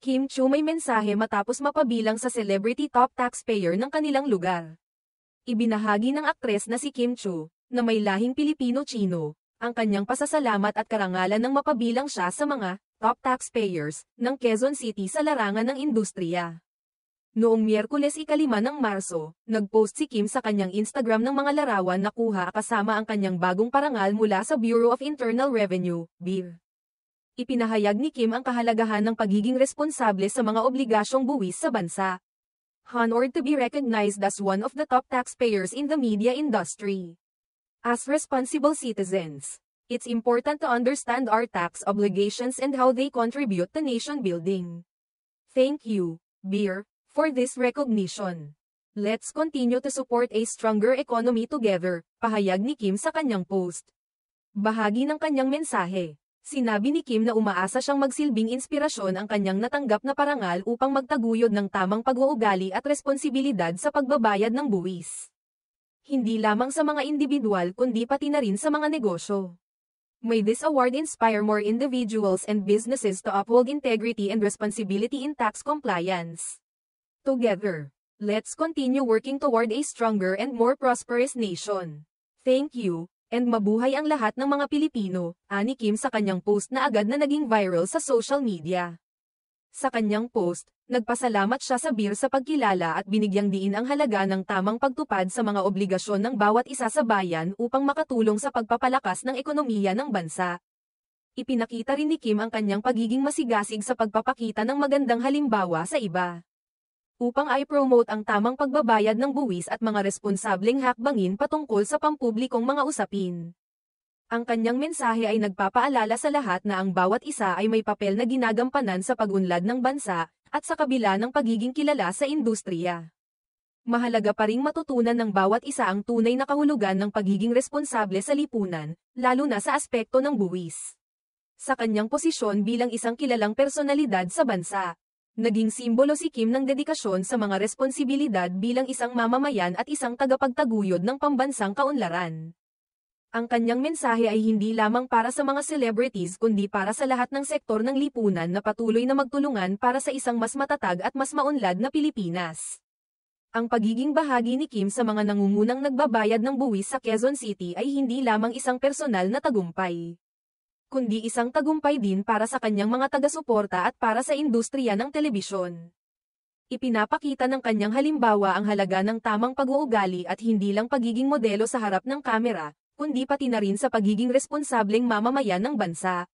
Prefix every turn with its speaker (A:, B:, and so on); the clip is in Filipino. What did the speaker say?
A: Kim Chiu may mensahe matapos mapabilang sa celebrity top taxpayer ng kanilang lugar. Ibinahagi ng aktres na si Kim Chiu, na may lahing Pilipino-Chino, ang kanyang pasasalamat at karangalan ng mapabilang siya sa mga top taxpayers ng Quezon City sa larangan ng industriya. Noong Miyerkules 5 ng Marso, nagpost si Kim sa kanyang Instagram ng mga larawan na kuha kasama ang kanyang bagong parangal mula sa Bureau of Internal Revenue, BIR. Ipinahayag ni Kim ang kahalagahan ng pagiging responsable sa mga obligasyong buwis sa bansa. Honored to be recognized as one of the top taxpayers in the media industry. As responsible citizens, it's important to understand our tax obligations and how they contribute to nation building. Thank you, BIR, for this recognition. Let's continue to support a stronger economy together, pahayag ni Kim sa kanyang post. Bahagi ng kanyang mensahe. Sinabi ni Kim na umaasa siyang magsilbing inspirasyon ang kanyang natanggap na parangal upang magtaguyod ng tamang pag-uugali at responsibilidad sa pagbabayad ng buwis. Hindi lamang sa mga individual kundi pati na rin sa mga negosyo. May this award inspire more individuals and businesses to uphold integrity and responsibility in tax compliance. Together, let's continue working toward a stronger and more prosperous nation. Thank you. And mabuhay ang lahat ng mga Pilipino, ani Kim sa kanyang post na agad na naging viral sa social media. Sa kanyang post, nagpasalamat siya sa BIR sa pagkilala at binigyang diin ang halaga ng tamang pagtupad sa mga obligasyon ng bawat isa sa bayan upang makatulong sa pagpapalakas ng ekonomiya ng bansa. Ipinakita rin ni Kim ang kanyang pagiging masigasig sa pagpapakita ng magandang halimbawa sa iba. Upang i-promote ang tamang pagbabayad ng buwis at mga responsableng hakbangin patungkol sa pampublikong mga usapin. Ang kanyang mensahe ay nagpapaalala sa lahat na ang bawat isa ay may papel na ginagampanan sa pag-unlad ng bansa, at sa kabila ng pagiging kilala sa industriya. Mahalaga pa ring matutunan ng bawat isa ang tunay na kahulugan ng pagiging responsable sa lipunan, lalo na sa aspekto ng buwis. Sa kanyang posisyon bilang isang kilalang personalidad sa bansa, naging simbolo si Kim ng dedikasyon sa mga responsibilidad bilang isang mamamayan at isang tagapagtaguyod ng pambansang kaunlaran. Ang kanyang mensahe ay hindi lamang para sa mga celebrities kundi para sa lahat ng sektor ng lipunan na patuloy na magtulungan para sa isang mas matatag at mas maunlad na Pilipinas. Ang pagiging bahagi ni Kim sa mga nangungunang nagbabayad ng buwis sa Quezon City ay hindi lamang isang personal na tagumpay, kundi isang tagumpay din para sa kanyang mga taga-suporta at para sa industriya ng telebisyon. Ipinapakita ng kanyang halimbawa ang halaga ng tamang pag-uugali at hindi lang pagiging modelo sa harap ng kamera, kundi pati na rin sa pagiging responsableng mamamayan ng bansa.